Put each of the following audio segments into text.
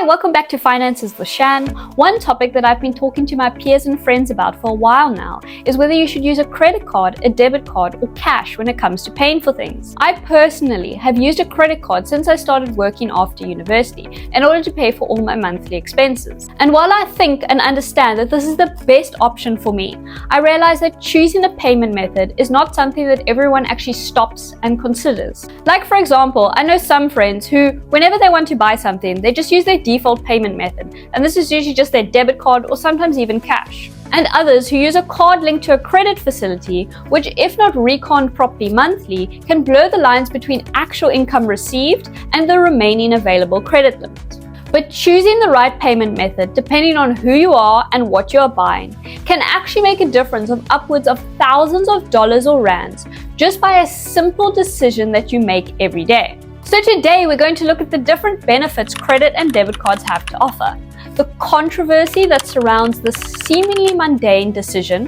Hi, welcome back to Finances with Shan. One topic that I've been talking to my peers and friends about for a while now is whether you should use a credit card, a debit card, or cash when it comes to paying for things. I personally have used a credit card since I started working after university in order to pay for all my monthly expenses. And while I think and understand that this is the best option for me, I realize that choosing a payment method is not something that everyone actually stops and considers. Like, for example, I know some friends who, whenever they want to buy something, they just use their default payment method, and this is usually just their debit card or sometimes even cash. And others who use a card linked to a credit facility, which, if not reconned properly monthly, can blur the lines between actual income received and the remaining available credit limit. But choosing the right payment method, depending on who you are and what you are buying, can actually make a difference of upwards of thousands of dollars or rands just by a simple decision that you make every day. So today we're going to look at the different benefits credit and debit cards have to offer, the controversy that surrounds this seemingly mundane decision,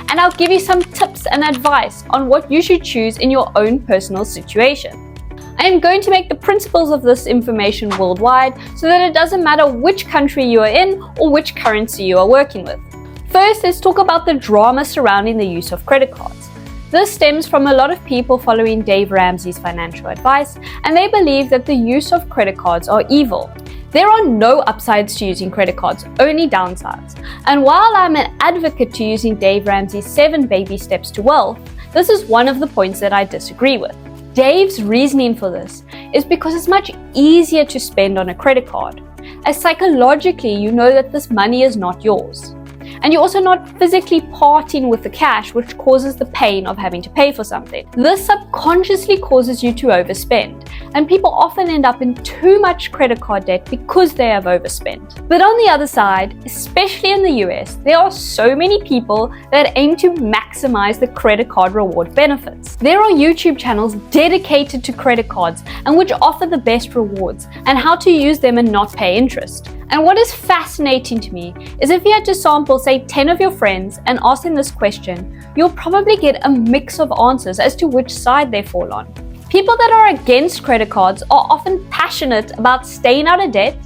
and I'll give you some tips and advice on what you should choose in your own personal situation. I am going to make the principles of this information worldwide so that it doesn't matter which country you are in or which currency you are working with. First, let's talk about the drama surrounding the use of credit cards. This stems from a lot of people following Dave Ramsey's financial advice, and they believe that the use of credit cards are evil. There are no upsides to using credit cards, only downsides. And while I'm an advocate to using Dave Ramsey's 7 baby steps to wealth, this is one of the points that I disagree with. Dave's reasoning for this is because it's much easier to spend on a credit card, as psychologically you know that this money is not yours. And you're also not physically parting with the cash, which causes the pain of having to pay for something. This subconsciously causes you to overspend, and people often end up in too much credit card debt because they have overspent. But on the other side, especially in the US, there are so many people that aim to maximize the credit card reward benefits. There are YouTube channels dedicated to credit cards and which offer the best rewards and how to use them and not pay interest. And what is fascinating to me is if you had to sample, say, 10 of your friends and ask them this question, you'll probably get a mix of answers as to which side they fall on. People that are against credit cards are often passionate about staying out of debt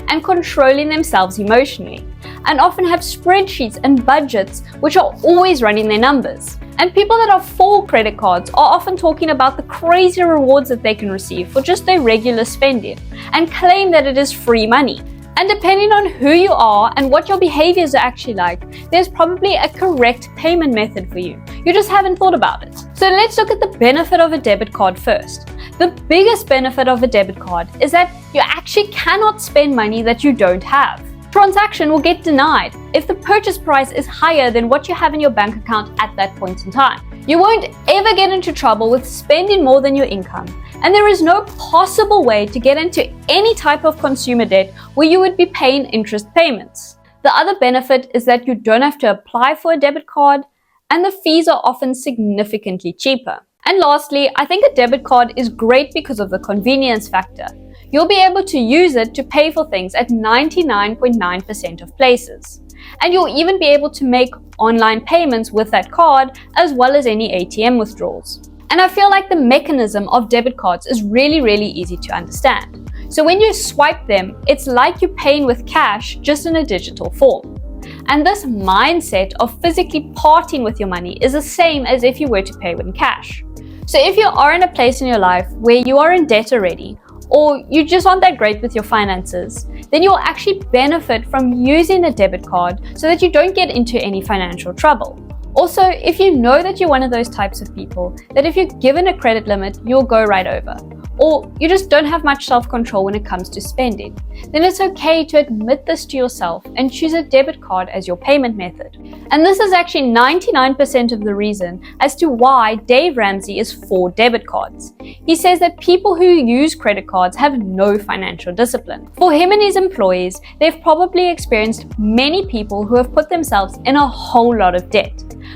and controlling themselves emotionally, and often have spreadsheets and budgets which are always running their numbers. And people that are for credit cards are often talking about the crazy rewards that they can receive for just their regular spending and claim that it is free money. And depending on who you are and what your behaviors are actually like, there's probably a correct payment method for you. You just haven't thought about it. So let's look at the benefit of a debit card first. The biggest benefit of a debit card is that you actually cannot spend money that you don't have. Transaction will get denied if the purchase price is higher than what you have in your bank account at that point in time. You won't ever get into trouble with spending more than your income, and there is no possible way to get into any type of consumer debt where you would be paying interest payments. The other benefit is that you don't have to apply for a debit card, and the fees are often significantly cheaper. And lastly, I think a debit card is great because of the convenience factor. You'll be able to use it to pay for things at 99.9% of places. And you'll even be able to make online payments with that card as well as any ATM withdrawals. And I feel like the mechanism of debit cards is really easy to understand. So when you swipe them, it's like you're paying with cash, just in a digital form. And this mindset of physically parting with your money is the same as if you were to pay in cash. So if you are in a place in your life where you are in debt already, or you just aren't that great with your finances, then you'll actually benefit from using a debit card so that you don't get into any financial trouble. Also, if you know that you're one of those types of people that if you're given a credit limit, you'll go right over, or you just don't have much self-control when it comes to spending, then it's okay to admit this to yourself and choose a debit card as your payment method. And this is actually 99% of the reason as to why Dave Ramsey is for debit cards. He says that people who use credit cards have no financial discipline. For him and his employees, they've probably experienced many people who have put themselves in a whole lot of debt.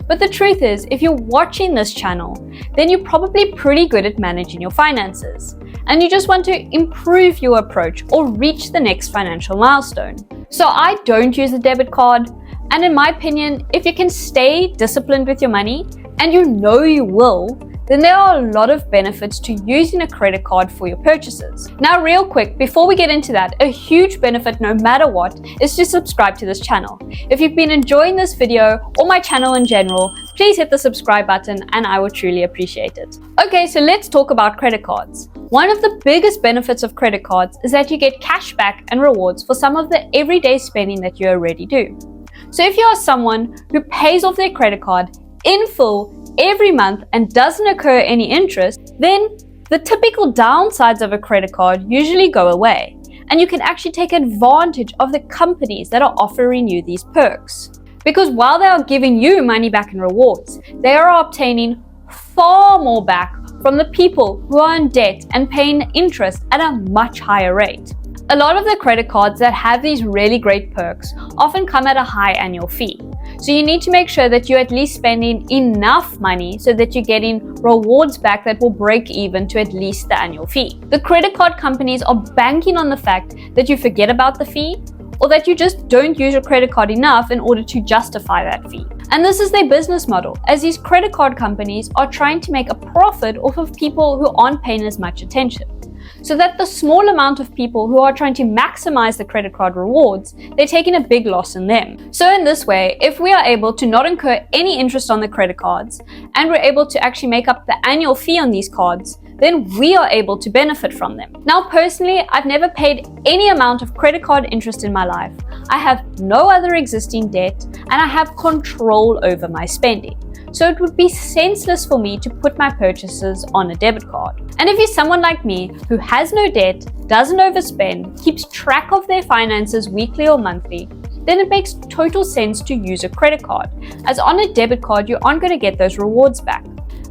But the truth is, if you're watching this channel, then you're probably pretty good at managing your finances, and you just want to improve your approach or reach the next financial milestone. So I don't use a debit card, and in my opinion, if you can stay disciplined with your money, and you know you will, then there are a lot of benefits to using a credit card for your purchases. Now, real quick, before we get into that, a huge benefit no matter what is to subscribe to this channel. If you've been enjoying this video or my channel in general, please hit the subscribe button and I would truly appreciate it. Okay, so let's talk about credit cards. One of the biggest benefits of credit cards is that you get cash back and rewards for some of the everyday spending that you already do. So if you are someone who pays off their credit card in full every month and doesn't incur any interest, then the typical downsides of a credit card usually go away, and you can actually take advantage of the companies that are offering you these perks. Because while they are giving you money back in rewards, they are obtaining far more back from the people who are in debt and paying interest at a much higher rate. A lot of the credit cards that have these really great perks often come at a high annual fee. So you need to make sure that you're at least spending enough money so that you're getting rewards back that will break even to at least the annual fee. The credit card companies are banking on the fact that you forget about the fee, or that you just don't use your credit card enough in order to justify that fee. And this is their business model, as these credit card companies are trying to make a profit off of people who aren't paying as much attention. So that the small amount of people who are trying to maximize the credit card rewards, they're taking a big loss in them. So in this way, if we are able to not incur any interest on the credit cards, and we're able to actually make up the annual fee on these cards, then we are able to benefit from them. Now personally, I've never paid any amount of credit card interest in my life. I have no other existing debt, and I have control over my spending. So it would be senseless for me to put my purchases on a debit card. And if you're someone like me who has no debt, doesn't overspend, keeps track of their finances weekly or monthly, then it makes total sense to use a credit card, as on a debit card you aren't going to get those rewards back.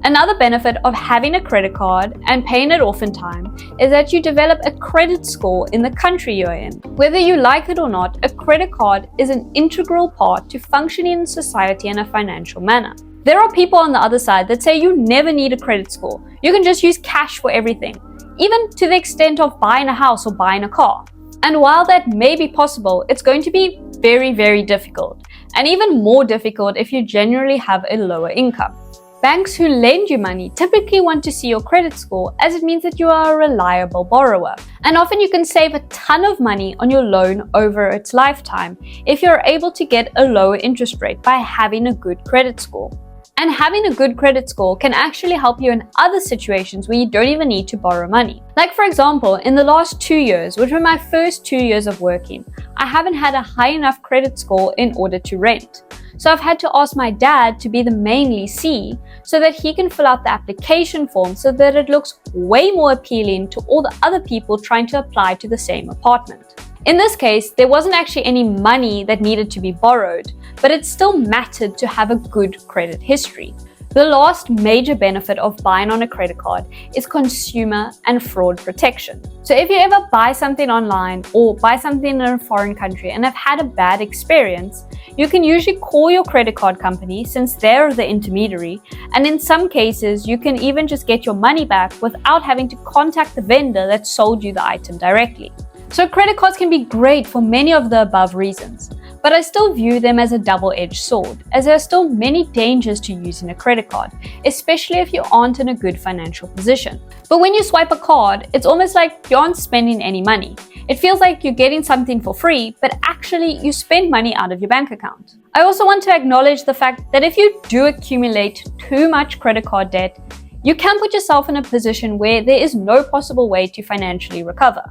Another benefit of having a credit card and paying it off in time is that you develop a credit score in the country you're in. Whether you like it or not, a credit card is an integral part to functioning in society in a financial manner. There are people on the other side that say you never need a credit score. You can just use cash for everything, even to the extent of buying a house or buying a car. And while that may be possible, it's going to be very, very difficult, and even more difficult if you generally have a lower income. Banks who lend you money typically want to see your credit score, as it means that you are a reliable borrower. And often you can save a ton of money on your loan over its lifetime if you're able to get a lower interest rate by having a good credit score. And having a good credit score can actually help you in other situations where you don't even need to borrow money. Like for example, in the last 2 years, which were my first 2 years of working, I haven't had a high enough credit score in order to rent. So I've had to ask my dad to be the main lessee so that he can fill out the application form so that it looks way more appealing to all the other people trying to apply to the same apartment. In this case, there wasn't actually any money that needed to be borrowed, but it still mattered to have a good credit history. The last major benefit of buying on a credit card is consumer and fraud protection. So if you ever buy something online or buy something in a foreign country and have had a bad experience, you can usually call your credit card company, since they're the intermediary, and in some cases you can even just get your money back without having to contact the vendor that sold you the item directly. So credit cards can be great for many of the above reasons, but I still view them as a double-edged sword, as there are still many dangers to using a credit card, especially if you aren't in a good financial position. But when you swipe a card, it's almost like you aren't spending any money. It feels like you're getting something for free, but actually you spend money out of your bank account. I also want to acknowledge the fact that if you do accumulate too much credit card debt, you can put yourself in a position where there is no possible way to financially recover.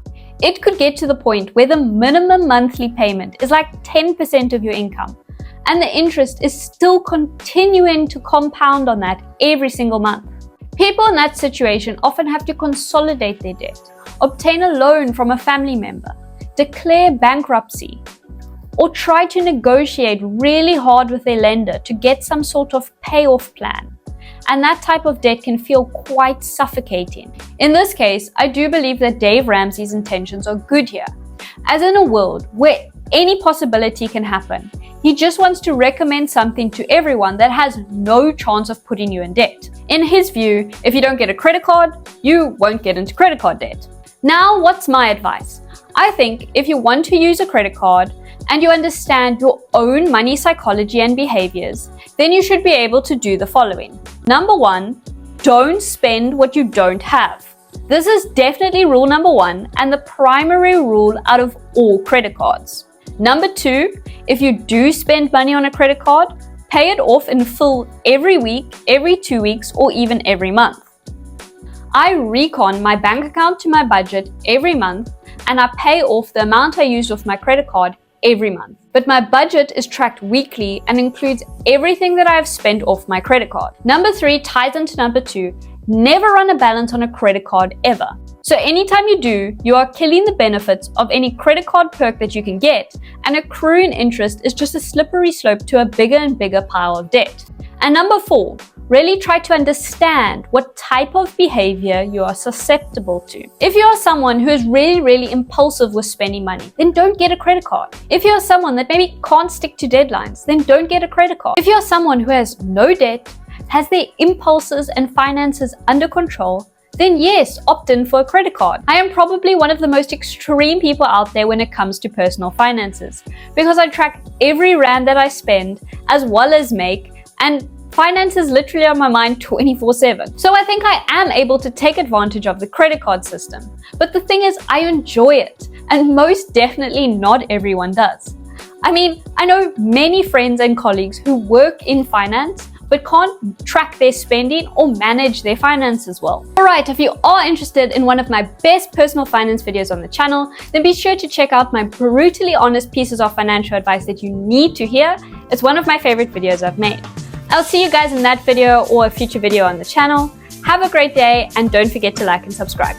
It could get to the point where the minimum monthly payment is like 10% of your income, and the interest is still continuing to compound on that every single month. People in that situation often have to consolidate their debt, obtain a loan from a family member, declare bankruptcy, or try to negotiate really hard with their lender to get some sort of payoff plan. And that type of debt can feel quite suffocating. In this case, I do believe that Dave Ramsey's intentions are good here, as in a world where any possibility can happen, he just wants to recommend something to everyone that has no chance of putting you in debt. In his view, if you don't get a credit card, you won't get into credit card debt. Now, what's my advice? I think if you want to use a credit card and you understand your own money psychology and behaviors, then you should be able to do the following. Number one, don't spend what you don't have. This is definitely rule number 1 and the primary rule out of all credit cards. Number 2, if you do spend money on a credit card, pay it off in full every week, every 2 weeks, or even every month. I recon my bank account to my budget every month and I pay off the amount I used off my credit card every month. But my budget is tracked weekly and includes everything that I have spent off my credit card. Number 3 ties into number 2. Never run a balance on a credit card ever. So anytime you do, you are killing the benefits of any credit card perk that you can get, and accruing interest is just a slippery slope to a bigger and bigger pile of debt. And number 4, really try to understand what type of behavior you are susceptible to. If you are someone who is really impulsive with spending money, then don't get a credit card. If you are someone that maybe can't stick to deadlines, then don't get a credit card. If you are someone who has no debt, has their impulses and finances under control, then yes, opt in for a credit card. I am probably one of the most extreme people out there when it comes to personal finances, because I track every rand that I spend as well as make, and finance is literally on my mind 24/7. So I think I am able to take advantage of the credit card system. But the thing is, I enjoy it, and most definitely not everyone does. I mean, I know many friends and colleagues who work in finance but can't track their spending or manage their finances well. Alright, if you are interested in one of my best personal finance videos on the channel, then be sure to check out my brutally honest pieces of financial advice that you need to hear. It's one of my favorite videos I've made. I'll see you guys in that video or a future video on the channel. Have a great day and don't forget to like and subscribe.